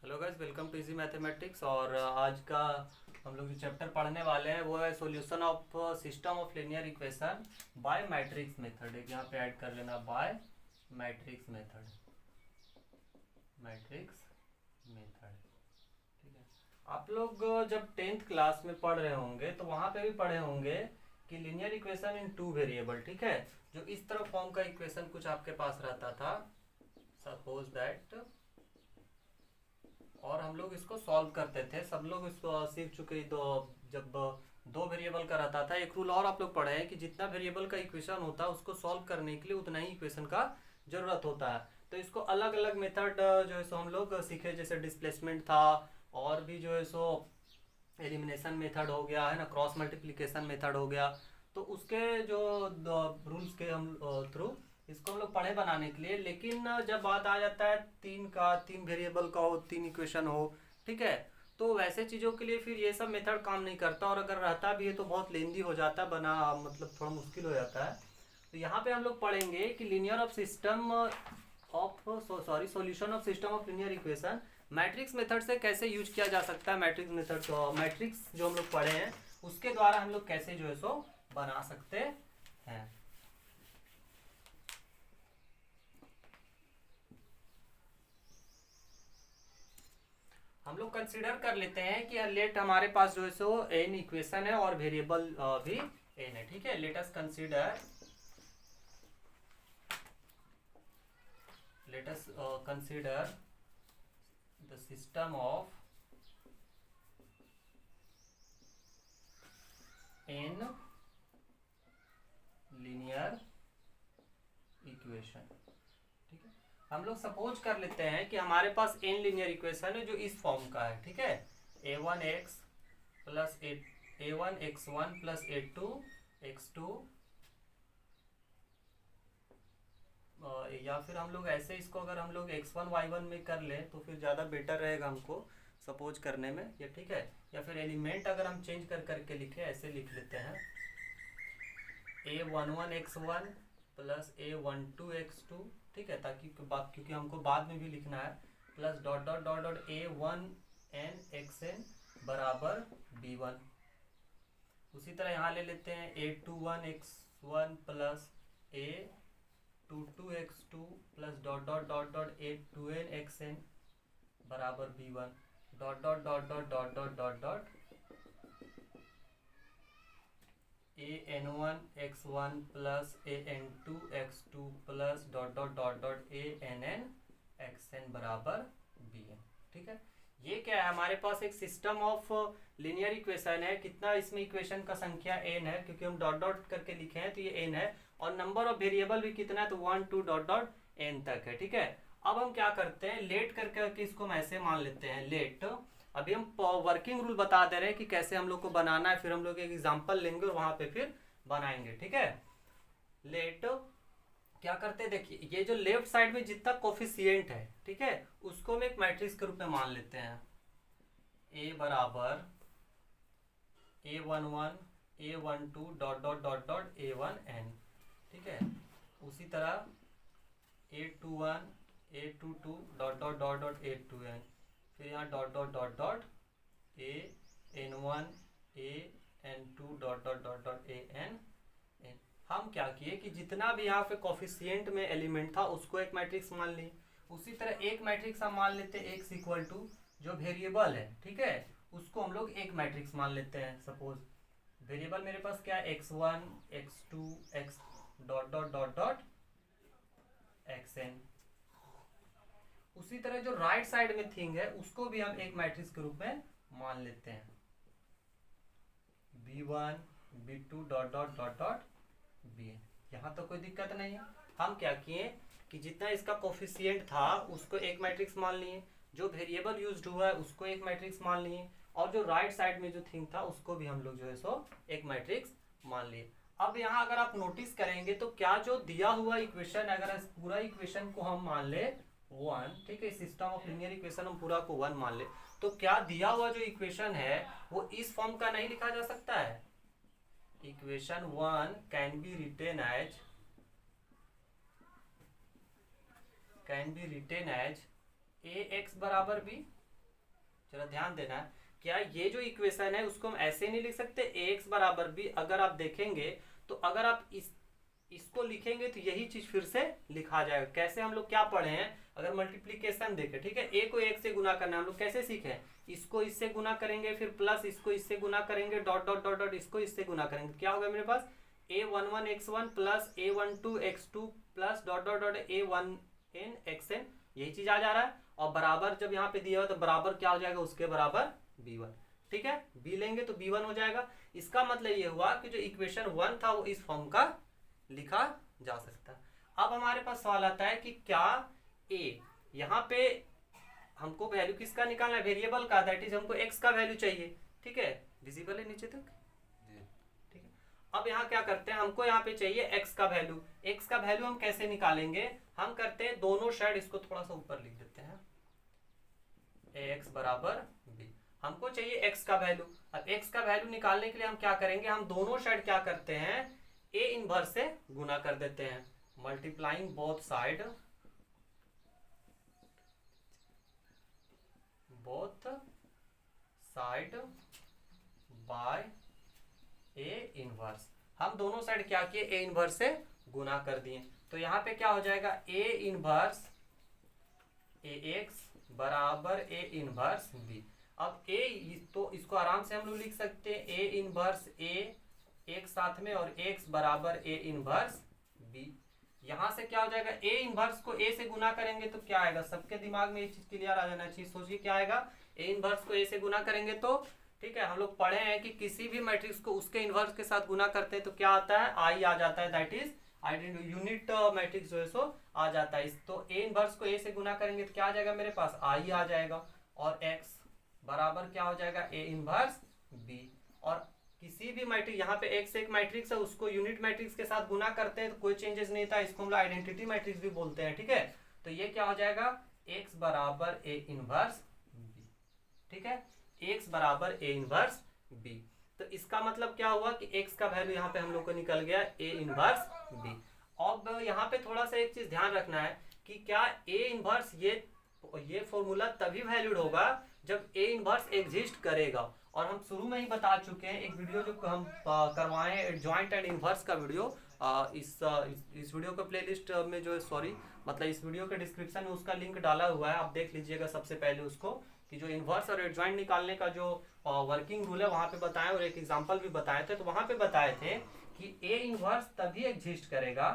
Hello guys, welcome to easy mathematics. और आज का हम लोग जो चैप्टर पढ़ने वाले हैं वो है solution of system of linear equation by matrix method. एक यहाँ पे ऐड कर लेना, by matrix method. Matrix method, ठीक है। आप लोग जब 10th क्लास में पढ़ रहे होंगे तो वहाँ पे भी पढ़े होंगे कि linear equation in two variable, ठीक है। जो इस तरह फॉर्म का इक्वेशन कुछ आपके पास रहता था, सपोज दैट, और हम लोग इसको सॉल्व करते थे। सब लोग इसको सीख चुके। तो जब दो वेरिएबल का रहता था, एक रूल और आप लोग पढ़े हैं कि जितना वेरिएबल का इक्वेशन होता है उसको सॉल्व करने के लिए उतना ही इक्वेशन का जरूरत होता है। तो इसको अलग अलग मेथड जो है सो हम लोग सीखे, जैसे डिस्प्लेसमेंट था, और भी जो है सो एलिमिनेशन मेथड हो गया है ना, क्रॉस मल्टीप्लिकेशन मेथड हो गया। तो उसके जो रूल्स के हम थ्रू इसको हम लोग पढ़े बनाने के लिए। लेकिन जब बात आ जाता है तीन वेरिएबल का हो, तीन इक्वेशन हो, ठीक है, तो वैसे चीज़ों के लिए फिर ये सब मेथड काम नहीं करता, और अगर रहता भी है तो बहुत लेंदी हो जाता है, बना मतलब थोड़ा मुश्किल हो जाता है। तो यहाँ पे हम लोग पढ़ेंगे कि linear of system of solution of system of linear equation matrix method से कैसे यूज किया जा सकता है। मैट्रिक्स मेथड को, मैट्रिक्स जो हम लोग पढ़े हैं उसके द्वारा हम लोग कैसे जो है सो बना सकते हैं। हम लोग कंसीडर कर लेते हैं कि लेट हमारे पास जो है सो एन इक्वेशन है और वेरिएबल भी एन है, ठीक है। Let us consider the system of n linear equation, ठीक है। हम लोग सपोज कर लेते हैं कि हमारे पास एन लीनियर इक्वेशन है जो इस फॉर्म का है, ठीक है। a1x plus a1x1 plus a2x2, या फिर हम लोग ऐसे इसको अगर हम लोग x1 y1 में कर लें तो फिर ज़्यादा बेटर रहेगा हमको सपोज करने में, ये ठीक है। या फिर एलिमेंट अगर हम चेंज कर करके लिखे, ऐसे लिख लेते हैं a11x1 प्लस a12x2, ठीक है, ताकि क्योंकि हमको बाद में भी लिखना है, plus dot dot dot dot a1n बराबर b1। उसी तरह यहाँ ले लेते हैं a21x1 plus a22x2 plus dot dot dot dot a2nxn बराबर b1, dot dot dot dot dot dot dot dot an1x1 plus an2x2 plus dot dot dot dot annxn बराबर bn, ठीक है। ये क्या है, हमारे पास एक सिस्टम ऑफ लीनियर इक्वेशन है। कितना इसमें इक्वेशन का संख्या n है, क्योंकि हम डॉट डॉट करके लिखे हैं तो ये n है, और नंबर ऑफ वेरिएबल भी कितना है, तो 1 2 डॉट डॉट n तक है, ठीक है। अब हम क्या करते हैं, लेट करके इसको हम ऐसे मान लेते हैं, लेट। अभी हम वर्किंग रूल बता दे रहे हैं कि कैसे हम लोग को बनाना है, फिर हम लोग एक एग्जांपल लेंगे और वहां पे फिर बनाएंगे, ठीक है। लेट क्या करते हैं, देखिए ये जो लेफ्ट साइड में जितना कोफिशिएंट है, ठीक है, उसको हम एक मैट्रिक्स के रूप में मान लेते हैं। ए बराबर a11 a12 dot dot dot dot a1n, ठीक है। उसी तरह a21 a22 dot dot dot dot a2n, फिर यहाँ dot dot dot dot an1 an2 dot dot dot dot an। हम क्या किए कि जितना भी यहाँ पे कोफिशिएंट में एलिमेंट था उसको एक मैट्रिक्स मान ली। उसी तरह एक मैट्रिक्स हम मान लेते हैं x इक्वल टू जो वेरिएबल है, ठीक है, उसको हम लोग एक मैट्रिक्स मान लेते हैं। सपोज वेरिएबल मेरे पास क्या है, x1 x2 x dot dot dot dot xn। उसी तरह जो राइट साइड में थिंग है उसको भी हम एक मैट्रिक्स के रूप में मान लेते हैं, b1 b2 dot dot dot dot bn। यहाँ तो कोई दिक्कत नहीं है। हम क्या किए कि जितना इसका कोफिशिएंट था उसको एक मैट्रिक्स मान लिए, जो वेरिएबल यूज्ड हुआ है उसको एक मैट्रिक्स मान लिए, और जो राइट साइड में जो थिंग था उसको भी हम लोग जो है सो एक मैट्रिक्स मान लिए। अब यहाँ अगर आप नोटिस करेंगे तो क्या जो दिया हुआ इक्वेशन, अगर इस पूरा इक्वेशन को हम मान ले 1, ठीक है, सिस्टम ऑफ लीनियर इक्वेशन हम पूरा को 1 मान ले, तो क्या दिया हुआ जो इक्वेशन है वो इस फॉर्म का नहीं लिखा जा सकता है। Equation 1 can be written as ax बराबर b, जरा ध्यान देना है, क्या ये जो इक्वेशन है उसको हम ऐसे नहीं लिख सकते ax बराबर b? अगर आप देखेंगे तो अगर आप इसको लिखेंगे तो यही चीज फिर से लिखा जाएगा। कैसे? हम लोग क्या पढ़े हैं, अगर मल्टीप्लीकेशन देखें, ठीक है, a को 1 से गुना करना हम लोग कैसे सीखे, इसको इससे गुना करेंगे, फिर प्लस इसको इससे गुना करेंगे, डॉट डॉट डॉट डॉट इसको इससे गुना करेंगे, क्या होगा मेरे पास a11x1 plus a12x2 plus dot dot dot a1n xn, यही चीज आ जा रहा है। और बराबर जब यहाँ पे दिया हुआ तो बराबर क्या हो जाएगा, उसके बराबर b1, ठीक है, b लेंगे तो b1 हो जाएगा। इसका मतलब ये हुआ कि जो इक्वेशन 1 था वो इस फॉर्म का लिखा जा सकता है। अब हमारे पास सवाल आता है कि क्या a, यहाँ पे हमको वैल्यू किसका निकालना है, वेरिएबल का, दैट इज हमको x का वैल्यू चाहिए, ठीक है, विजिबल है नीचे तक, ठीक है। अब यहाँ क्या करते हैं, हमको यहाँ पे चाहिए x का वैल्यू। x का वैल्यू हम कैसे निकालेंगे, हम करते हैं दोनों साइड इसको थोड़ा सा ऊपर लिख देते हैं, ax बराबर b, हमको चाहिए x का वैल्यू। अब x का वैल्यू निकालने के लिए हम क्या करेंगे, हम दोनों साइड क्या करते हैं, a इनवर्स से गुना कर देते हैं, multiplying both side by a inverse. हम दोनों साइड क्या किए, a इनवर्स से गुना कर दिए, तो यहाँ पे क्या हो जाएगा, a इनवर्स ax बराबर a इनवर्स b। अब a तो इसको आराम से हम लोग लिख सकते हैं a इनवर्स a एक साथ में और x बराबर a इनवर्स b। यहां से क्या हो जाएगा, a इनवर्स को a से गुना करेंगे तो क्या आएगा, सबके दिमाग में ये चीज क्लियर आ जाना चाहिए। सोचिए क्या आएगा, a इनवर्स को a से गुना करेंगे तो, ठीक है, हम लोग पढ़े हैं कि किसी भी मैट्रिक्स को उसके इनवर्स के साथ गुना करते हैं तो क्या आता है, i आ जाता है, दैट इज यूनिट मैट्रिक्स जो है सो आ जाता है। तो a इनवर्स को a से गुना करेंगे तो क्या आ जाएगा मेरे पास, i आ जाएगा, और x बराबर क्या हो जाएगा, a इनवर्स b। और किसी भी मैट्रिक्स, यहाँ पे x एक मैट्रिक्स है, उसको यूनिट मैट्रिक्स के साथ गुना करते हैं तो कोई चेंजेस नहीं था, इसको हम लोग आइडेंटिटी मैट्रिक्स भी बोलते हैं, ठीक है। तो ये क्या हो जाएगा, x बराबर a इनवर्स b, ठीक है, x बराबर a इनवर्स b। तो इसका मतलब क्या हुआ कि x का वैल्यू यहाँ पे हम लोग को निकल गया a इनवर्स b। अब यहाँ पे थोड़ा सा एक चीज ध्यान रखना है कि क्या a इनवर्स ये फॉर्मूला तभी वैलिड होगा जब a इनवर्स एग्जिस्ट करेगा। और हम शुरू में ही बता चुके हैं, एक वीडियो जो हम करवाए जॉइंट एंड इनवर्स का वीडियो, इस वीडियो का प्लेलिस्ट में जो है, सॉरी मतलब इस वीडियो के डिस्क्रिप्शन में उसका लिंक डाला हुआ है, आप देख लीजिएगा सबसे पहले उसको, कि जो इनवर्स और एडजॉइंट निकालने का जो वर्किंग रूल है वहां पे बताया और एक एग्जांपल भी बताए थे। तो वहां पे बताए थे कि a इनवर्स तभी एग्जिस्ट करेगा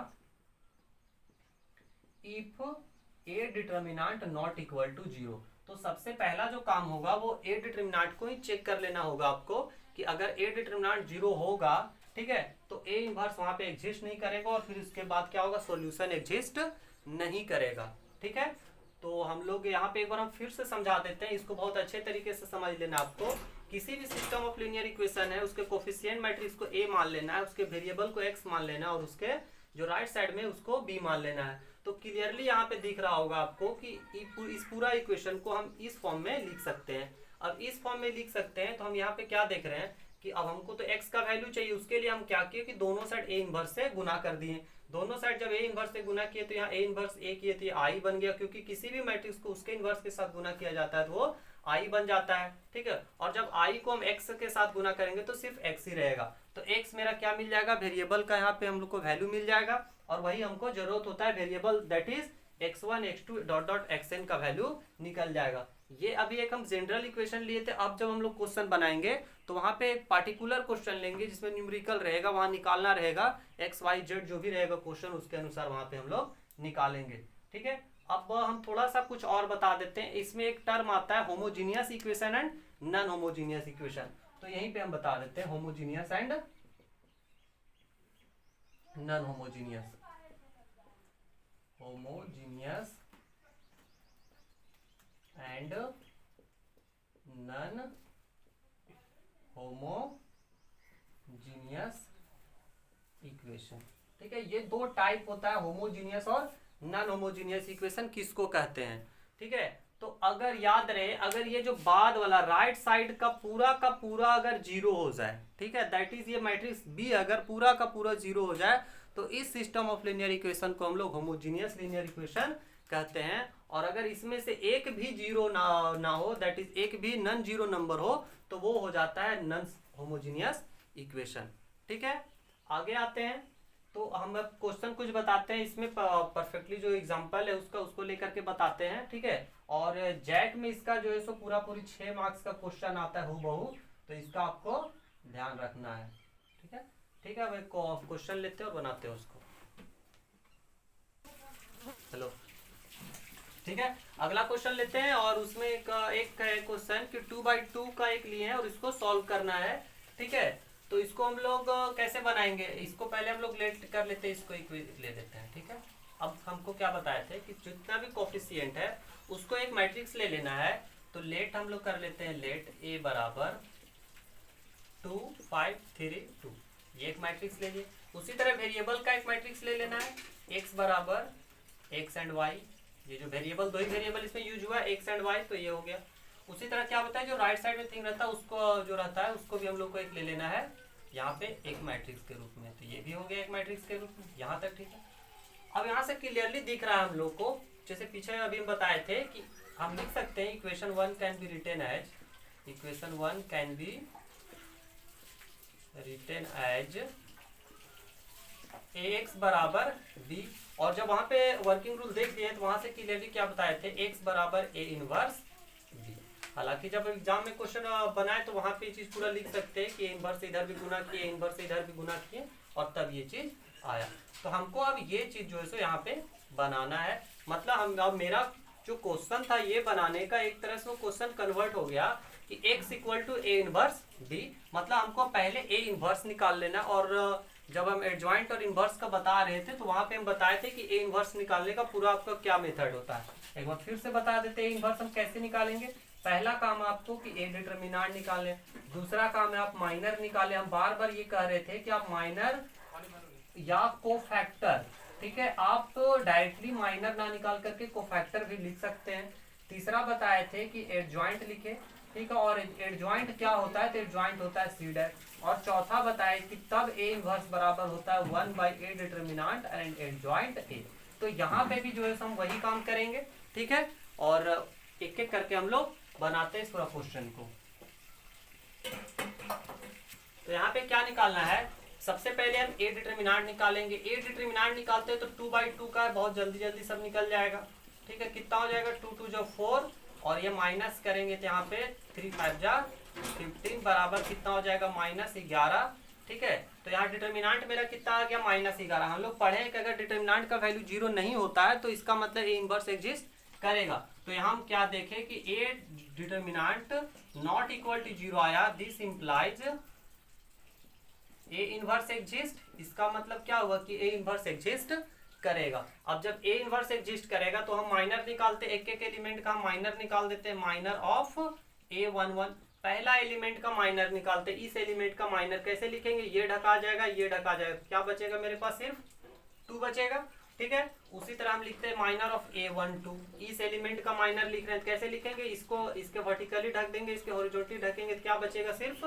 if a determinant not equal to 0। तो सबसे पहला जो काम होगा वो a डिटर्मिनेंट को ही चेक कर लेना होगा आपको, कि अगर a डिटर्मिनेंट 0 होगा, ठीक है, तो a इनवर्स वहां पे एग्जिस्ट नहीं करेगा, और फिर उसके बाद क्या होगा, सॉल्यूशन एग्जिस्ट नहीं करेगा, ठीक है। तो हम लोग यहाँ पे एक बार हम फिर से समझा देते हैं, इसको बहुत अच्छे तरीके से समझ लेना आपको। किसी भी सिस्टम ऑफ लीनियर इक्वेशन है, उसके कोफिशिएंट मैट्रिक्स को a मान लेना है, उसके वेरिएबल को x मान लेना है, और उसके जो राइट साइड में उसको b मान लेना है। तो क्लियरली यहाँ पे दिख रहा होगा आपको कि इस पूरा इक्वेशन को हम इस फॉर्म में लिख सकते हैं। अब इस फॉर्म में लिख सकते हैं तो हम यहाँ पे क्या देख रहे हैं कि अब हमको तो x का वैल्यू चाहिए, उसके लिए हम क्या किए कि दोनों साइड a इनवर्स से गुना कर दिए। दोनों साइड जब a इनवर्स से गुना किए तो यहाँ a इनवर्स a किए तो i बन गया, क्योंकि किसी भी मैट्रिक्स को उसके इनवर्स के साथ गुना किया जाता है तो वो i बन जाता है, ठीक है। और जब i को हम x के साथ गुना करेंगे तो सिर्फ x ही रहेगा, तो x मेरा क्या मिल जाएगा, वेरिएबल का यहाँ पे हम लोग को वैल्यू मिल जाएगा, और वही हमको जरूरत होता है variable, that is x1 x2 dot dot xn का वैल्यू निकल जाएगा। ये अभी एक हम जनरल इक्वेशन लिए थे। अब जब हम लोग क्वेश्चन बनाएंगे तो वहां पे एक पार्टिकुलर क्वेश्चन लेंगे जिसमें न्यूमेरिकल रहेगा, वहां निकालना रहेगा x y z जो भी रहेगा क्वेश्चन, उसके अनुसार वहां पे हम लोग निकालेंगे, ठीक है। अब हम थोड़ा सा कुछ और बता देते हैं। इसमें एक टर्म आता है homogeneous equation and non homogeneous equation, तो यहीं पे हम बता देते हैं homogeneous and non homogeneous. Homogeneous and non homogeneous equation, ठीक है। ये दो टाइप होता है, होमोजीनियस और नॉन होमोजीनियस इक्वेशन किसको कहते हैं, ठीक है। तो अगर याद रहे, अगर ये जो बाद वाला राइट साइड का पूरा अगर जीरो हो जाए, ठीक है, दैट इज ये मैट्रिक्स बी अगर पूरा का पूरा जीरो हो जाए तो इस सिस्टम ऑफ लीनियर इक्वेशन को हम लोग होमोजीनियस लीनियर इक्वेशन कहते हैं। और अगर इसमें से एक भी जीरो ना हो, दैट इज एक भी नॉन जीरो नंबर हो, तो वो हो जाता है नॉन होमोजीनियस इक्वेशन। ठीक है, आगे आते हैं। तो हम अब क्वेश्चन कुछ बताते हैं इसमें, परफेक्टली जो एग्जांपल है उसको लेकर के बताते हैं। ठीक है, और जैक में इसका जो है सो पूरा पूरी 6 मार्क्स का क्वेश्चन आता है हूबहू, तो इसका आपको ध्यान रखना है। ठीक है, ठीक है, अब एक क्वेश्चन लेते हैं और बनाते हैं उसको। हेलो, ठीक है, अगला क्वेश्चन लेते हैं और उसमें एक क्वेश्चन कि 2/2 का एक लिए हैं और इसको सॉल्व करना है। ठीक है, तो इसको हम लोग कैसे बनाएंगे, इसको पहले हम लोग लेट कर लेते हैं, इसको ले लेते हैं। ठीक है, अब हमको क्या बताए थे कि जितना भी कोफिशिएंट है उसको एक मैट्रिक्स ले लेना है। तो लेट हम लोग कर लेते हैं, लेट ए बराबर 2 5 3 2, ये एक मैट्रिक्स ले लिए। उसी तरह वेरिएबल का एक मैट्रिक्स ले लेना है, एक्स बराबर एक्स एंड वाई, ये जो वेरिएबल, दो ही वेरिएबल इसमें यूज हुआ है, एक्स एंड वाई, तो ये हो गया। उसी तरह क्या बताया, जो राइट साइड में थिंग रहता है उसको जो रहता है उसको भी हम लोग को एक ले लेना है यहाँ पे एक मैट्रिक्स के रूप में, तो ये भी हो गया एक मैट्रिक्स के रूप में यहाँ तक। ठीक है, अब यहाँ से क्लियरली दिख रहा है हम लोग को, जैसे पीछे अभी हम बताए थे कि हम लिख सकते हैं equation 1 can be written as, equation 1 can be written as ax बराबर b, और जब वहां पे वर्किंग रूल देख दिए तो वहां से क्लियरली क्या बताए थे, x बराबर a इनवर्स b। हालांकि जब एग्जाम में क्वेश्चन बनाए तो वहां पे ये चीज पूरा लिख सकते हैं कि a इनवर्स इधर भी गुना किए, a इनवर्स इधर भी गुना किए, और तब ये चीज आया। तो हमको अब ये चीज जो है सो यहाँ पे बनाना है। मतलब हम अब मेरा जो क्वेश्चन था ये बनाने का, एक तरह से वो क्वेश्चन कन्वर्ट हो गया कि x equal to a inverse b, मतलब हमको पहले a इनवर्स निकाल लेना। और जब हम एडजॉइंट और इनवर्स का बता रहे थे तो वहां पे हम बताए थे कि ए इनवर्स निकालने का पूरा आपका क्या मेथड होता है। एक बार फिर से बता देते हैं इनवर्स हम कैसे निकालेंगे। पहला काम आपको कि ए डिटरमिनेंट निकालें, दूसरा काम है आप माइनर निकालें। हम बार बार ये कह रहे थे कि आप माइनर या कोफैक्टर, ठीक है, आप डायरेक्टली माइनर ना निकाल करके कोफैक्टर भी लिख सकते हैं। तीसरा बताए थे कि एडजॉइंट लिखे, ठीक है, और एडजॉइंट क्या होता है, तो एडजॉइंट होता है सी डैश। और चौथा बताए कि तब ए इनवर्स बराबर होता है 1/a determinant and adjoint A. तो यहाँ पे भी जो है हम वही काम करेंगे। ठीक है, और एक एक करके हम लोग बनाते हैं इस पूरा क्वेश्चन को। तो यहाँ पे क्या निकालना है, सबसे पहले हम ए डिटरमिनेंट निकालेंगे। ए डिटरमिनेंट निकालते हैं तो 2/2 का है, बहुत जल्दी जल्दी सब निकल जाएगा। ठीक है, कितना हो जाएगा, 2 2 जो 4, और ये माइनस करेंगे तो यहाँ पे 3 5 जा 15 बराबर कितना हो जाएगा, -11। ठीक है, तो यहाँ डिटरमिनेंट मेरा कितना आ गया, -11। हम लोग पढ़े कि अगर डिटरमिनेंट का वैल्यू 0 नहीं होता है तो इसका मतलब ए इनवर्स एग्जिस्ट करेगा। तो यहाँ हम क्या देखें कि ए डिटरमिनेंट नॉट इक्वल टू 0 आया, this implies A inverse exist. इसका मतलब क्या हुआ कि ए इनवर्स एग्जिस्ट करेगा। अब जब ए इनवर्स एग्जिस्ट करेगा तो हम माइनर निकालते, एक एक एलिमेंट का माइनर निकाल देते हैं। माइनर ऑफ A11, पहला एलिमेंट का माइनर निकालते। इस एलिमेंट का माइनर कैसे लिखेंगे, ये ढका जाएगा, ये ढका जाएगा, क्या बचेगा मेरे पास, सिर्फ 2 बचेगा। ठीक है, उसी तरह हम लिखते हैं माइनर ऑफ A12, इस एलिमेंट का माइनर लिख रहे हैं, कैसे लिखेंगे, इसको इसके वर्टिकली ढक देंगे, इसके हॉरिजॉन्टली ढकेंगे, तो क्या बचेगा, सिर्फ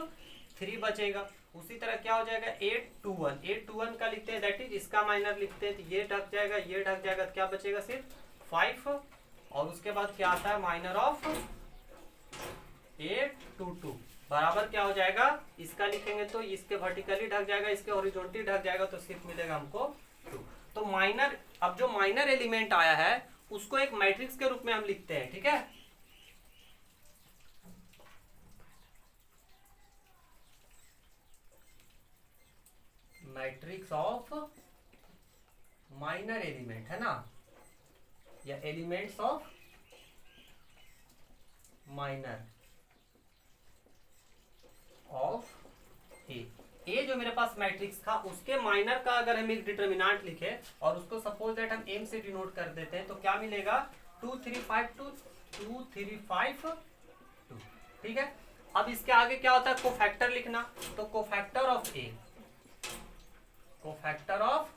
3 बचेगा। उसी तरह क्या हो जाएगा, A21 का लिखते हैं, दैट इज इसका माइनर लिखते हैं, तो ये ढक जाएगा, ये ढक जाएगा, तो क्या बचेगा, सिर्फ 5। और उसके बाद क्या आता है, माइनर ऑफ A22 बराबर क्या हो जाएगा, इसका लिखेंगे तो इसके वर्टिकली ढक जाएगा, इसके हॉरिजॉन्टली ढक जाएगा, तो सिर्फ मिलेगा हमको 2। तो माइनर, अब जो माइनर एलिमेंट आया है उसको एक मैट्रिक्स के रूप में हम लिखते हैं। ठीक है, मैट्रिक्स ऑफ माइनर एलिमेंट है ना, या एलिमेंट्स ऑफ माइनर ऑफ ए जो मेरे पास मैट्रिक्स था उसके माइनर का अगर हम एक डिटरमिनेंट लिखे और उसको सपोज दैट हम एम से डिनोट कर देते हैं तो क्या मिलेगा, 2 3 5 2 2 3 5 2। ठीक है, अब इसके आगे क्या होता है, कोफैक्टर लिखना। तो cofactor of A, cofactor of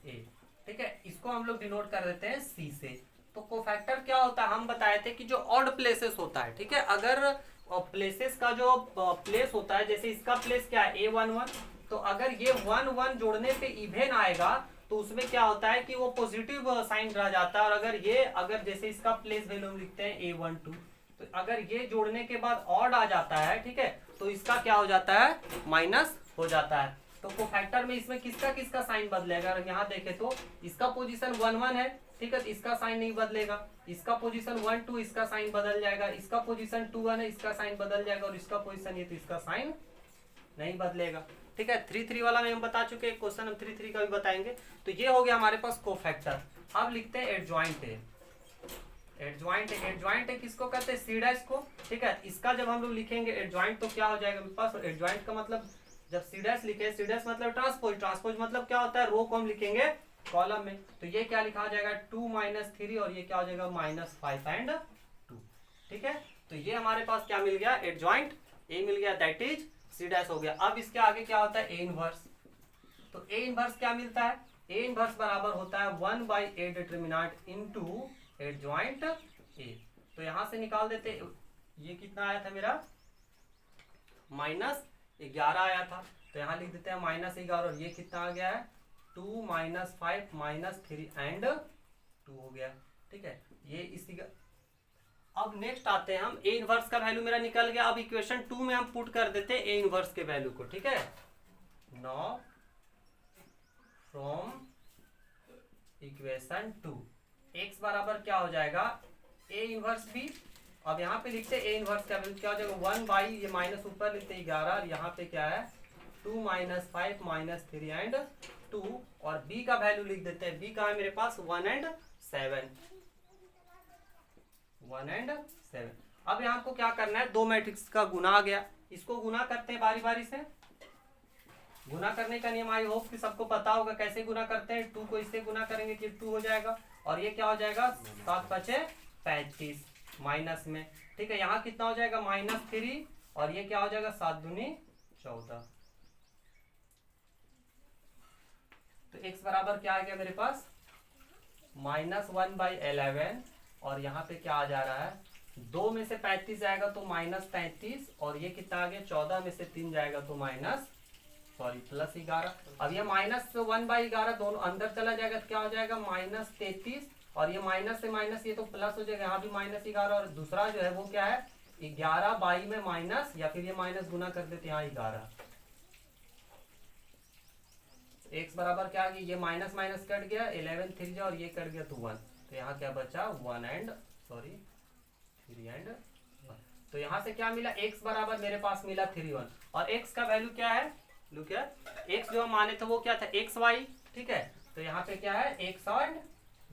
A, ठीक है, इसको हम लोग डिनोट कर देते हैं सी से। तो कोफैक्टर क्या होता है, हम बताए थे कि जो ऑड प्लेसेस होता है, ठीक है, अगर प्लेसेस का जो प्लेस होता है, जैसे इसका प्लेस क्या है A11, तो अगर ये 1 1 जोड़ने पे इवेन आएगा तो उसमें क्या होता है कि वो पॉजिटिव साइन रह जाता है। और अगर जैसे इसका प्लेस वैल्यू हम लिखते हैं A12, तो अगर ये जोड़ने के बाद ऑड आ जाता है, ठीक है, तो इसका क्या हो जाता है, माइनस हो जाता है। तो कोफैक्टर में इसमें किसका किसका साइन बदलेगा, अगर यहाँ देखे तो इसका पोजीशन 1 1 है, ठीक है, तो इसका साइन नहीं बदलेगा। इसका पोजीशन 1 2, इसका साइन बदल जाएगा। इसका पोजीशन 2 1 है, इसका साइन बदल जाएगा। और इसका पोजीशन ये, तो इसका साइन नहीं बदलेगा, ठीक है। 3 3 वाला में हम बता चुके हैं, क्वेश्चन हम 3 3 का भी बताएंगे। तो ये हो गया हमारे पास कोफैक्टर। अब लिखते हैं एडजॉइंट है। एडजॉइंट है किसको कहते हैं, सी डैश को, ठीक है। इसका जब हम लोग लिखेंगे एडजॉइंट तो क्या हो जाएगा मेरे पास, एडजॉइंट का मतलब जब सी डैश लिखे, सी डैश मतलब ट्रांसपोज, ट्रांसपोज मतलब क्या होता है, रो को हम लिखेंगे कॉलम में। तो ये क्या लिखा जाएगा 2 - 3, और ये क्या हो जाएगा -5 एंड 2, ठीक है। तो ये हमारे पास क्या मिल गया, एडजॉइंट ए मिल गया, दैट इज सी डैश हो गया। अब इसके आगे क्या होता है, ए इनवर्स। तो ए इनवर्स क्या मिलता है, ए इनवर्स बराबर होता है 1/a determinant into adjoint A. तो यहां से निकाल देते, ये कितना आया था मेरा, -11 आया था। तो यहां लिख देते हैं -11, और ये कितना आ गया है 2 - 5 - 3 एंड 2 हो गया, ठीक है। ये इसी का, अब नेक्स्ट आते हैं हम, ए इनवर्स का वैल्यू मेरा निकल गया। अब इक्वेशन 2 में हम पुट कर देते हैं ए इनवर्स के वैल्यू को, ठीक है। नाउ फ्रॉम इक्वेशन 2 x बराबर क्या हो जाएगा, ए इनवर्स बी। अब यहाँ पे लिखते हैं ए इनवर्स का वैल्यू क्या हो जाएगा 1 ये माइनस ऊपर लिखते हैं 11, और यहाँ पे क्या है 2 - 5 - 3 एंड 2, और b का वैल्यू लिख देते हैं, b का है मेरे पास 1 एंड 7। अब यहाँ को क्या करना है, दो मैट्रिक्स का गुना आ गया, इसको गुना करते हैं बारी बारी से। गुना करने का नियम आई होप कि सबको पता होगा कैसे गुना करते हैं। 2 को इससे गुना करेंगे कि 2 हो जाएगा, और ये क्या हो जाएगा 7 5 35 माइनस में, ठीक है। यहाँ कितना हो जाएगा -3, और ये क्या हो जाएगा 7 दूनी 14। तो x बराबर क्या आ गया मेरे पास -1/11, और यहाँ पे क्या आ जा रहा है 2 में से 35 जाएगा तो -35, और ये कितना आ गया 14 में से 3 जाएगा तो +11। अब ये -1/11 दोनों अंदर चला जाएगा तो क्या हो जाएगा -33, और ये माइनस से माइनस ये तो प्लस हो जाएगा, यहाँ भी -11, और दूसरा जो है वो क्या है 11/22 में माइनस, या फिर ये माइनस गुना कर देते यहाँ 11। x बराबर क्या आ गया, ये माइनस माइनस कट गया 11 3 और ये कट गया तो 1, तो यहाँ क्या बचा 3 एंड 1। तो यहाँ से क्या मिला, x बराबर मेरे पास मिला 3 1, और x का वैल्यू क्या है, लुक हियर, x जो हम माने थे वो क्या था x y, ठीक है। तो यहाँ पे क्या है x और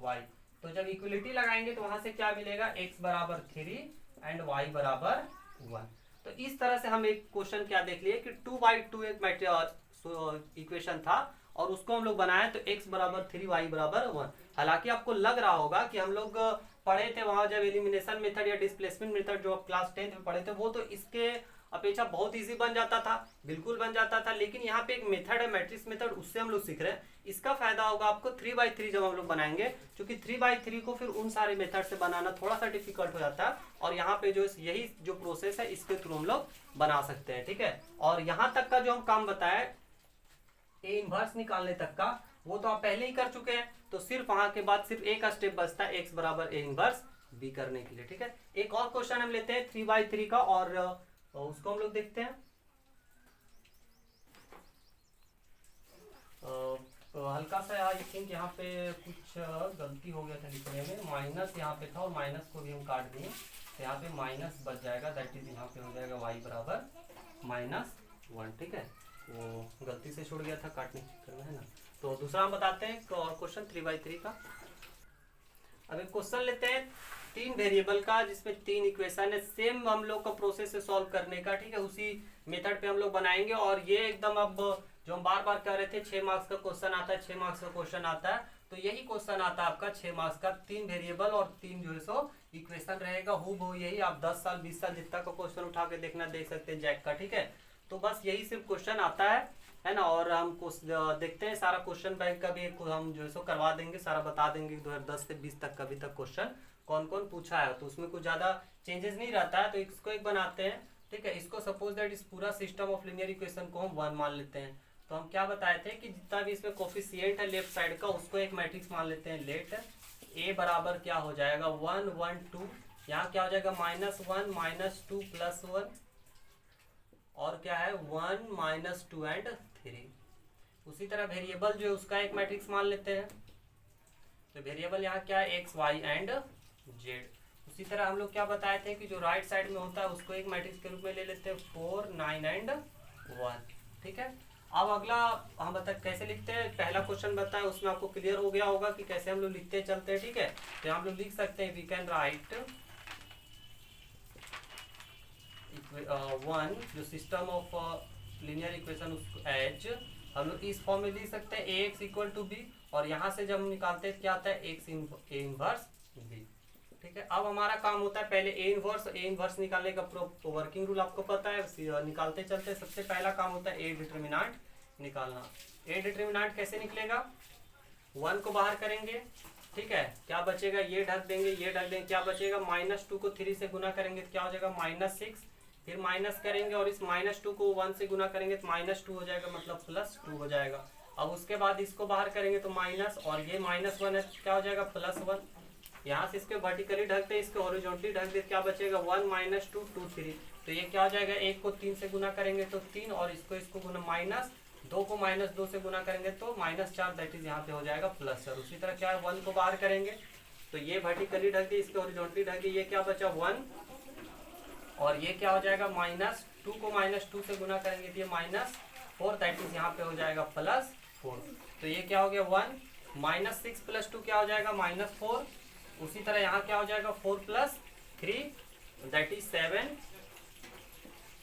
y, तो जब इक्वलिटी लगाएंगे तो वहां से क्या मिलेगा x बराबर 3 एंड y बराबर 1। तो इस तरह से हम एक क्वेश्चन क्या देख लिए कि 2/2 एक इक्वेशन था, और उसको हम लोग बनाए तो x बराबर 3 y बराबर 1। हालांकि आपको लग रहा होगा कि हम लोग पढ़े थे वहां जब एलिमिनेशन मेथड या डिस्प्लेसमेंट मेथड जो आप क्लास 10th में पढ़े थे, वो तो इसके अपेक्षा बहुत इजी बन जाता था, बिल्कुल बन जाता था। लेकिन यहाँ पे एक मेथड है मैट्रिक्स मेथड, उससे हम लोग सीख रहे हैं। इसका फायदा होगा आपको 3/3 जब हम लोग बनाएंगे, क्योंकि 3/3 को फिर उन सारे मेथड से बनाना थोड़ा सा डिफिकल्ट हो जाता है, और यहाँ पे जो यही जो प्रोसेस है इसके थ्रू हम लोग बना सकते हैं, ठीक है। और यहाँ तक का जो हम काम बताए ए इनवर्स निकालने तक का, वो तो आप पहले ही कर चुके हैं। तो सिर्फ वहां के बाद सिर्फ एक स्टेप बचता है x बराबर ए इनवर्स बी करने के लिए, ठीक है। एक और क्वेश्चन हम लेते हैं 3/3 का, और उसको हम लोग देखते हैं। हल्का सा आई थिंक यहाँ पे कुछ गलती हो गया था लिखने में, माइनस यहाँ पे था और माइनस को भी हम काट दिए, तो यहाँ पे माइनस बच जाएगा, दैट इज यहाँ पे हो जाएगा y बराबर -1, ठीक है। वो गलती से छूट गया था काटने के चक्कर में, है ना। तो दूसरा हम बताते हैं और क्वेश्चन 3/3 का। अब एक क्वेश्चन लेते हैं 3 वेरिएबल का, जिसमें 3 इक्वेशन है, सेम हम लोग का प्रोसेस है सॉल्व करने का, ठीक है। उसी मेथड पे हम लोग बनाएंगे, और ये एकदम अब जो हम बार बार कर रहे थे 6 मार्क्स का क्वेश्चन आता है, 6 मार्क्स का क्वेश्चन आता है, तो यही क्वेश्चन आता है आपका 6 मार्क्स का। 3 वेरिएबल और 3 जो है सो इक्वेशन रहेगा, हूबहू यही। आप 10 साल 20 साल जितना का क्वेश्चन उठा के देखना देख सकते हैं जैक का, ठीक है। तो बस यही सिर्फ क्वेश्चन आता है ना। और हम देखते हैं सारा क्वेश्चन बैंक का भी हम जो है सो करवा देंगे, सारा बता देंगे 2010 से 20 तक का अभी तक क्वेश्चन कौन कौन पूछा है, तो उसमें कुछ ज्यादा चेंजेस नहीं रहता है। तो इसको एक बनाते हैं, ठीक है। इसको सपोज दैट इस पूरा सिस्टम ऑफ लीनियर इक्वेशन को हम 1 मान लेते हैं, तो तो हम क्या बताए थे कि जितना भी इसमें कोफिशिएंट है लेफ्ट साइड का उसको एक मैट्रिक्स मान लेते हैं। लेट ए बराबर क्या हो जाएगा 1 1 2, यहाँ क्या हो जाएगा -1 -2 +1, और क्या है 1 -2 एंड 3। उसी तरह वेरिएबल जो है उसका एक मैट्रिक्स मान लेते हैं। तो वेरिएबल यहाँ क्या है x y एंड z। उसी तरह हम लोग क्या बताए थे कि जो राइट साइड में होता है उसको एक मैट्रिक्स के रूप में ले लेते हैं 4 9 एंड 1। ठीक है, अब अगला हम बता कैसे लिखते हैं। पहला क्वेश्चन बताएं, उसमें आपको क्लियर हो गया होगा कि कैसे हम लोग लिखते चलते हैं। ठीक है, तो हम लोग लिख सकते हैं वी कैन राइट वन जो system of linear equation as हम लोग इस फॉर्म में लिख सकते हैं ax इक्वल टू बी, और यहाँ से जब हम निकालते हैं क्या आता है x इनवर्स b। ठीक है, अब हमारा काम होता है पहले ए इनवर्स निकालने का वर्किंग रूल आपको पता है, निकालते चलते सबसे पहला काम होता है ए डिटर्मिनेंट निकालना। ए डिटर्मिनेंट कैसे निकलेगा, 1 को बाहर करेंगे, ठीक है, क्या बचेगा ये ढक देंगे, ये ढक देंगे, क्या बचेगा -2 को 3 से गुना करेंगे तो क्या हो जाएगा -6, फिर माइनस करेंगे और इस -2 को 1 से गुना करेंगे तो -2 हो जाएगा, मतलब +2 हो जाएगा। अब उसके बाद इसको बाहर करेंगे तो माइनस, और ये -1 है क्या हो जाएगा +1। यहाँ से इसके वर्टिकली ढक दे, इसके हॉरिजॉन्टली ढक दे, क्या बचेगा 1 -2 2 3। तो ये क्या हो जाएगा, 1 को 3 से गुना करेंगे तो 3, और इसको गुना -2 को -2 से गुना करेंगे तो -4, दैट इज यहाँ पे हो जाएगा +4। उसी तरह क्या है 1 को बाहर करेंगे तो ये वर्टिकली ढक दी, इसके हॉरिजॉन्टली ढक दी, ये क्या बचा 1, और ये क्या हो जाएगा -2 को -2 से गुना करेंगे तो ये -4, दैट इज यहाँ पे हो जाएगा +4। तो ये क्या हो गया 1 -6 + 2 क्या हो जाएगा -4। उसी तरह यहाँ क्या हो जाएगा 4 + 3 दैट इज 7,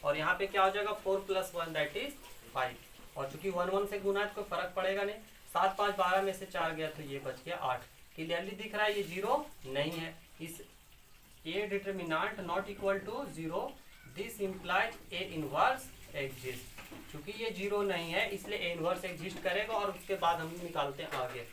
और यहाँ पे क्या हो जाएगा 4 + 1 दैट इज 5। और चूंकि 1 1 से गुना है तो कोई फर्क पड़ेगा नहीं, 7 5 12 में से 4 गया तो ये बच गया 8। क्लियरली दिख रहा है ये 0 नहीं है, इस A determinant not equal to 0, this implies A inverse exist. चूंकि ये 0 नहीं है इसलिए ए इनवर्स एग्जिस्ट करेगा, और उसके बाद हम निकालते हैं आगे।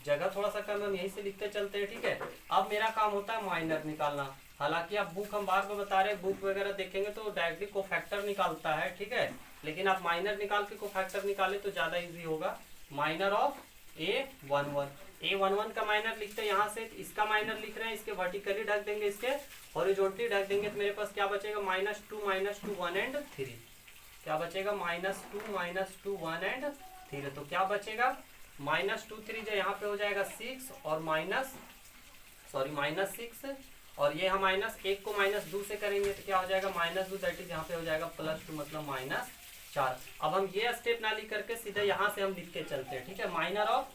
जगह थोड़ा सा कम, हम यहीं से लिखते चलते हैं। ठीक है, अब मेरा काम होता है माइनर निकालना। हालांकि आप बुक हम बार बार बता रहे हैं, बुक वगैरह देखेंगे तो डायरेक्टली कोफैक्टर निकालता है, ठीक है, लेकिन आप माइनर निकाल के कोफैक्टर निकाले तो ज़्यादा इजी होगा। माइनर ऑफ A11, A11 का माइनर लिखते हैं यहाँ से, इसका माइनर लिख रहे हैं, इसके वर्टिकली ढक देंगे, इसके हॉरिजॉन्टली ढक देंगे, तो मेरे पास क्या बचेगा -2 1 एंड 3। क्या बचेगा -2 1 एंड 3। तो क्या बचेगा -2 3 जो यहाँ पे हो जाएगा 6, और -6, और ये हम -1 को -2 से करेंगे तो क्या हो जाएगा -2, दैट इज यहाँ पे हो जाएगा +2, मतलब -4। अब हम ये स्टेप ना लिख करके सीधा यहाँ से हम लिख के चलते हैं। ठीक है, माइनर ऑफ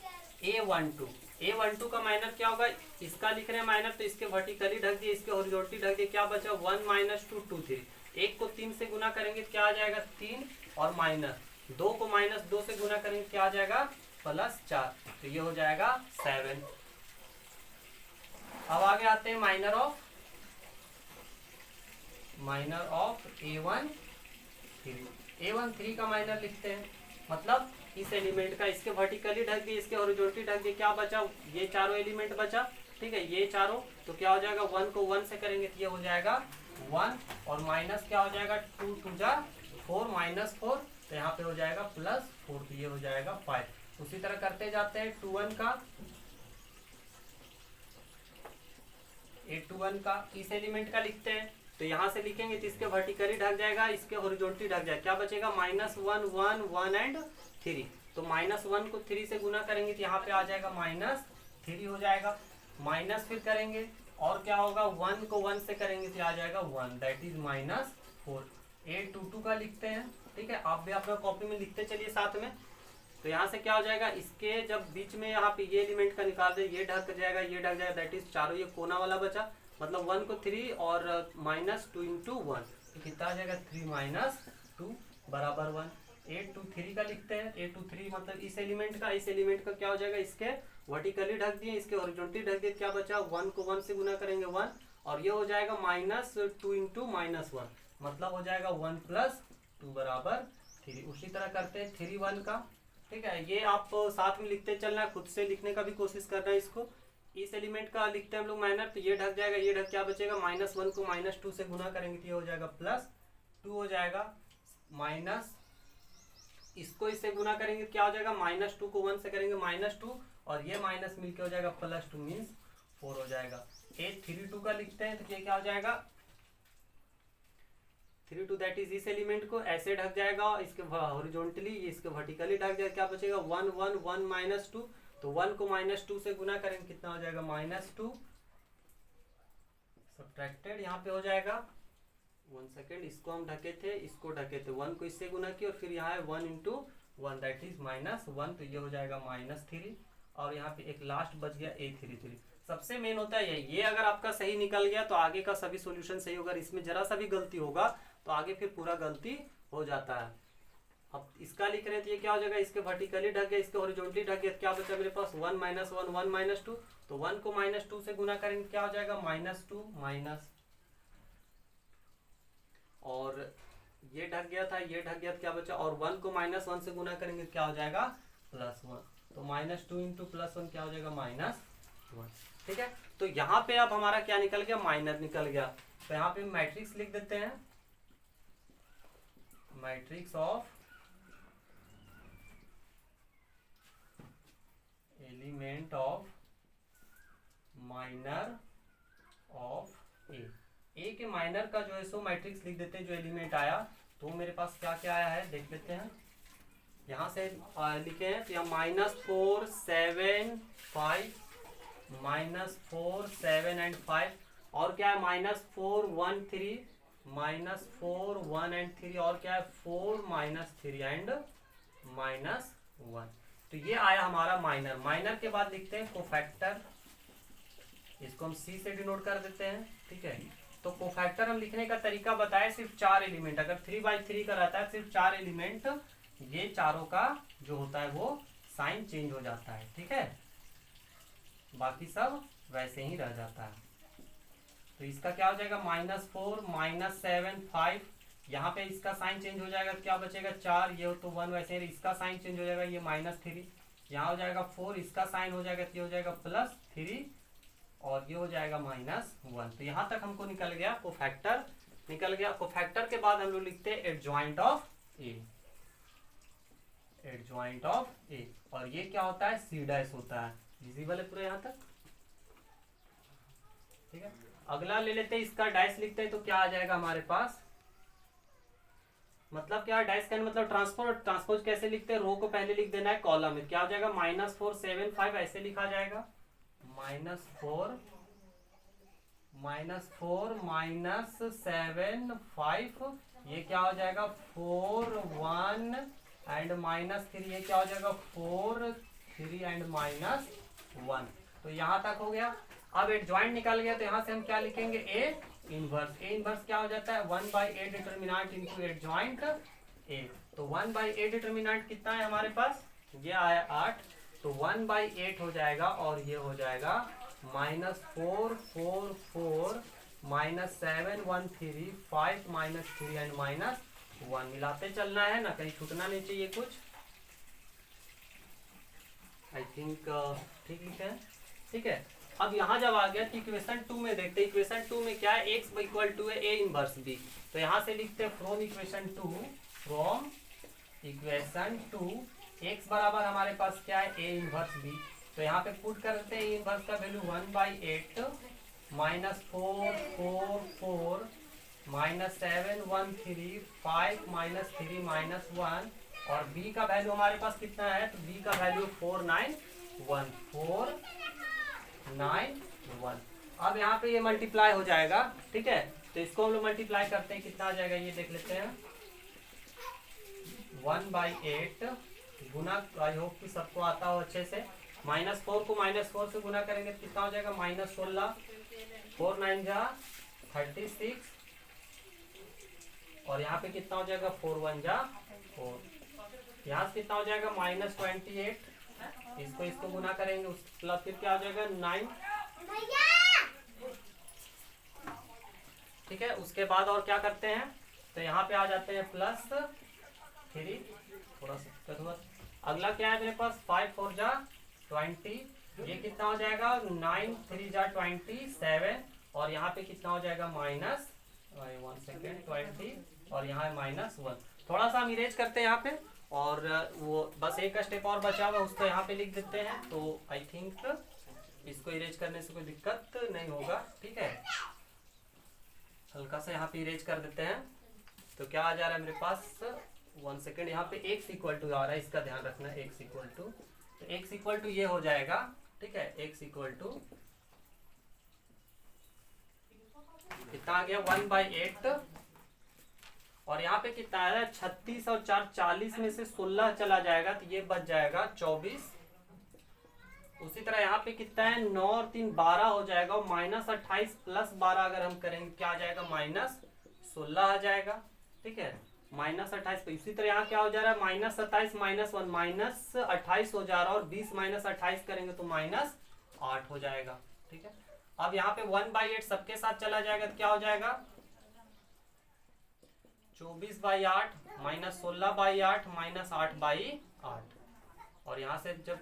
A12 का माइनर क्या होगा, इसका लिख रहे हैं माइनर, तो इसके वर्टिकली ढक दिए, इसके हॉरिजॉन्टली ढक दिए, क्या बचा 1 -2 2 3। 1 को 3 से गुना करेंगे क्या आ जाएगा 3, और -2 को -2 से गुना करेंगे क्या आ जाएगा +4, तो ये हो जाएगा 7। अब आगे आते हैं माइनर ऑफ A13 का माइनर लिखते हैं, मतलब इस एलिमेंट का, इसके वर्टिकली ढक दिए, इसके हॉरिजॉन्टली ढक दिए, क्या बचा ये चारों एलिमेंट बचा। ठीक है, ये चारों, तो क्या हो जाएगा 1 को 1 से करेंगे तो ये हो जाएगा 1, और माइनस क्या हो जाएगा 2 2 जा 4 -4, तो यहाँ पे हो जाएगा +4, तो ये हो जाएगा 5। उसी तरह करते जाते हैं A21 का इस एलिमेंट का लिखते हैं, तो यहाँ से लिखेंगे तो इसके वर्टिकली ढक जाएगा, इसके हॉरिजॉन्टली ढक जाएगा, क्या बचेगा -1 1 1 एंड 3। तो -1 को 3 से गुना करेंगे तो यहाँ पे आ जाएगा -3 हो जाएगा, माइनस फिर करेंगे और क्या होगा 1 को 1 से करेंगे तो आ जाएगा 1, दैट इज -4। A22 का लिखते हैं। ठीक है, आप भी अपना कॉपी में लिखते चलिए साथ में। तो यहाँ से क्या हो जाएगा, इसके जब बीच में यहाँ पे ये एलिमेंट का निकाल दे, ये ढक जाएगा, ये ढक जाएगा, दैट इज चारों ये कोना वाला बचा, मतलब 1 को 3 और -2 × 1, तो कितना आ जाएगा 3 - 2 = 1। A23 का लिखते हैं। A23 मतलब इस एलिमेंट का क्या हो जाएगा, इसके वर्टिकली ढक दिए, इसके हॉरिजॉन्टली ढक दिए, क्या बचा 1 को 1 से गुना करेंगे 1, और ये हो जाएगा -2 × -1, मतलब हो जाएगा 1 + 2 = 3। उसी तरह करते हैं 31 का। ठीक है, ये आप साथ में लिखते चलना है, खुद से लिखने का भी कोशिश करना है इसको। इस एलिमेंट का लिखते हैं हम लोग माइनर, तो ये ढक जाएगा, ये ढक, क्या बचेगा -1 को -2 से गुना करेंगे तो ये हो जाएगा +2 हो जाएगा, इसको इससे गुना करेंगे क्या हो जाएगा, -2 को 1 से करेंगे -2 और ये माइनस मिलके हो जाएगा +2 मीन्स 4 हो जाएगा। 832 का लिखते हैं तो ये क्या हो जाएगा 32, दैट इज इस एलिमेंट को ऐसे ढक जाएगा, इसके हॉरिजॉन्टली इसके वर्टिकली ढक जाएगा, क्या बचेगा 1 1 1 -2, तो 1 को -2 से गुना करेंगे कितना हो जाएगा -2 सब्ट्रैक्टेड, यहाँ पे हो जाएगा 1 सेकेंड, इसको हम ढके थे इसको ढके थे, 1 को इससे गुना किया और फिर यहाँ है 1 × 1 दैट इज -1, तो ये हो जाएगा -3 और यहाँ पे एक लास्ट बच गया 833। सबसे मेन होता है ये अगर आपका सही निकल गया तो आगे का सभी सॉल्यूशन सही होगा, इसमें जरा सा भी गलती होगा तो आगे फिर पूरा गलती हो जाता है। अब इसका लिख रहे हैं तो ये क्या हो जाएगा, इसके वर्टिकली ढक गया इसके हॉरिजॉन्टली ढक गया, क्या बचा मेरे पास 1 -1 1 -2, तो 1 को -2 से गुना करेंगे क्या हो जाएगा -2 माइनस, और ये ढक गया था ये ढक गया, क्या बचा, और 1 को -1 से गुना करेंगे क्या हो जाएगा +1, तो -2 × +1 क्या हो जाएगा -1। ठीक है, तो यहाँ पे अब हमारा क्या निकल गया, माइनर निकल गया, तो यहाँ पे मैट्रिक्स लिख देते हैं, matrix of element of minor of A के माइनर का जो है सो मैट्रिक्स लिख देते हैं, जो एलिमेंट आया तो मेरे पास क्या क्या आया है देख लेते हैं, यहाँ से लिखे हैं तो -4 7 5 -4 7 and 5 और क्या है -4 1 3 -4 1 and 3 और क्या है 4 -3 and -1, तो ये आया हमारा माइनर। माइनर के बाद लिखते हैं कोफैक्टर, इसको हम सी से डिनोट कर देते हैं। ठीक है, तो कोफैक्टर हम लिखने का तरीका बताए, सिर्फ 4 एलिमेंट, अगर 3/3 का रहता है सिर्फ 4 एलिमेंट, ये चारों का जो होता है वो साइन चेंज हो जाता है। ठीक है, बाकी सब वैसे ही रह जाता है। तो इसका क्या हो जाएगा -4 -7 5, यहाँ पे इसका साइन चेंज हो जाएगा, क्या बचेगा 4, ये तो 1 वैसे ही, इसका साइन चेंज हो जाएगा ये -3, यहाँ हो जाएगा 4, इसका साइन हो जाएगा ये हो जाएगा +3 और ये हो जाएगा -1। तो यहाँ तक हमको निकल गया कोफैक्टर निकल गया। कोफैक्टर के बाद हम लोग लिखते हैं adjoint of A, adjoint of A, और ये क्या होता है C' होता है, विजिबल है पूरा यहाँ तक। ठीक है, अगला ले लेते हैं, इसका डैश लिखते हैं तो क्या आ जाएगा हमारे पास, मतलब क्या डैश का मतलब ट्रांसपोज, ट्रांसपोज कैसे लिखते हैं, रो को पहले लिख देना है कॉलम में, क्या हो जाएगा -4 7 5 ऐसे लिखा जाएगा, -4 -7 5, ये क्या हो जाएगा 4 1 एंड -3, ये क्या हो जाएगा 4 3 एंड -1, तो यहाँ तक हो गया। अब एडजॉइंट निकल गया तो यहाँ से हम क्या लिखेंगे ए इनवर्स। ए इनवर्स क्या हो जाता है 1/a determinant into adjoint A, तो 1/a डिटर्मिनेंट कितना है हमारे पास, ये आया 8, तो 1/8 हो जाएगा और ये हो जाएगा -4 4 4 -7 1 3 5 -3 एंड -1, मिलाते चलना है ना, कहीं छूटना नहीं चाहिए कुछ। आई थिंक ठीक लिखे हैं। ठीक है, अब यहाँ जब आ गया तो इक्वेशन 2 में देखते हैं, इक्वेशन 2 में क्या है, x = है a इनवर्स b, तो यहाँ से लिखते हैं फ्रॉम इक्वेशन 2 x बराबर हमारे पास क्या है a इनवर्स b, तो यहाँ पे पुट करते हैं इनवर्स का वैल्यू 1/8 -4 4 4 -7 1 3 5 -3 -1, और b का वैल्यू हमारे पास कितना है, तो b का वैल्यू 4 9 1 4 9 1। अब यहाँ पे ये मल्टीप्लाई हो जाएगा। ठीक है, तो इसको हम लोग मल्टीप्लाई करते हैं, कितना आ जाएगा ये देख लेते हैं, 1/8 गुना, आई होप कि सबको आता हो अच्छे से, -4 को -4 से गुना करेंगे तो कितना हो जाएगा -16, 4 9 जा 36, और यहाँ पे कितना हो जाएगा 4 1 जा 4, यहाँ से कितना हो जाएगा -28, इसको गुना करेंगे उस प्लस फिर क्या हो जाएगा 9। ठीक है, उसके बाद और क्या करते हैं, तो यहाँ पे आ जाते हैं +3, थोड़ा सा अगला क्या है मेरे पास 5 4 जा 20, ये कितना हो जाएगा 9 3 जा 27, और यहाँ पे कितना हो जाएगा -1 सेकेंड 20, और यहाँ है -1। थोड़ा सा हम इरेज करते हैं यहाँ पे, और वो बस एक स्टेप और बचा हुआ उसको यहाँ पे लिख देते हैं, तो आई थिंक इसको इरेज करने से कोई दिक्कत नहीं होगा। ठीक है, हल्का सा यहाँ पे इरेज कर देते हैं। तो क्या आ जा रहा है मेरे पास, 1 सेकेंड, यहाँ पे x इक्वल टू आ रहा है, इसका ध्यान रखना, x इक्वल टू, तो x इक्वल टू ये हो जाएगा। ठीक है, x इक्वल टू कितना आ गया 1/8, और यहाँ पे कितना है 36 और 4 40 में से 16 चला जाएगा तो ये बच जाएगा 24। उसी तरह यहाँ पे कितना है 9 और 3 12 हो जाएगा, और -28 + 12 अगर हम करेंगे क्या आ जाएगा -16 आ जाएगा। ठीक है, -28 पे इसी तरह यहाँ क्या हो जा रहा है -27 -1 -28 हो जा रहा है, और 20 -28 करेंगे तो -8 हो जाएगा। ठीक है, अब यहाँ पे 1/8 सबके साथ चला जाएगा तो क्या हो जाएगा 24/8 -16/8 -8/8, और यहाँ से जब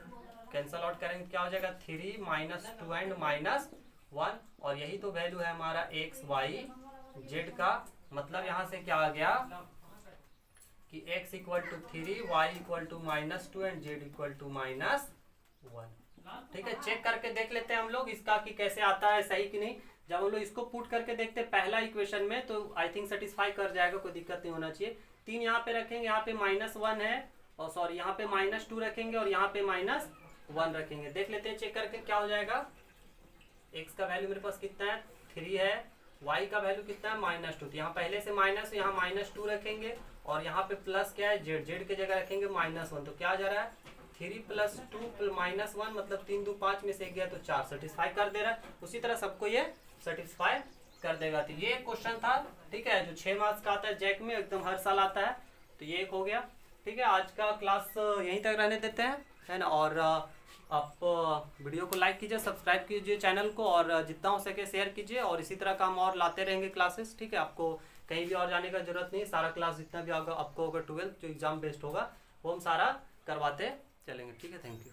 कैंसल आउट करेंगे तो क्या हो जाएगा 3 -2 एंड -1, और यही तो वैल्यू है हमारा x y z का। मतलब यहाँ से क्या आ गया कि x equal to 3, y equal to -2 and z equal to -1। ठीक है, चेक करके देख लेते हैं हम लोग इसका कि कैसे आता है, सही कि नहीं। जब हम लोग इसको पुट करके देखते हैं पहला इक्वेशन में तो आई थिंक सेटिस्फाई कर जाएगा, कोई दिक्कत नहीं होना चाहिए। 3 यहाँ पे रखेंगे, यहाँ पे -1 है, और सॉरी यहाँ पे -2 रखेंगे, और यहाँ पे -1 रखेंगे। देख लेते हैं चेक करके क्या हो जाएगा। x का वैल्यू मेरे पास कितना है 3 है, y का वैल्यू कितना है -2, तो यहाँ पहले से माइनस, यहाँ -2 रखेंगे, और यहाँ पे प्लस क्या है z के जगह रखेंगे -1, तो क्या आ जा रहा है 3 + 2 -1, मतलब 3 2 5 में से एक गया तो 4 सेटिस्फाई कर दे रहा है। उसी तरह सबको ये सेटिस्फाई कर देगा। तो ये क्वेश्चन था, ठीक है, जो 6 मार्क्स का आता है जैक में, एकदम हर साल आता है, तो ये एक हो गया। ठीक है, आज का क्लास यहीं तक रहने देते हैं, है ना। और आप वीडियो को लाइक कीजिए, सब्सक्राइब कीजिए चैनल को, और जितना हो सके शेयर कीजिए, और इसी तरह का हम और लाते रहेंगे क्लासेस। ठीक है, आपको कहीं भी और जाने का जरूरत नहीं, सारा क्लास जितना भी होगा आपको, अगर 12th जो एग्जाम बेस्ड होगा वो हम सारा करवाते चलेंगे। ठीक है, थैंक यू।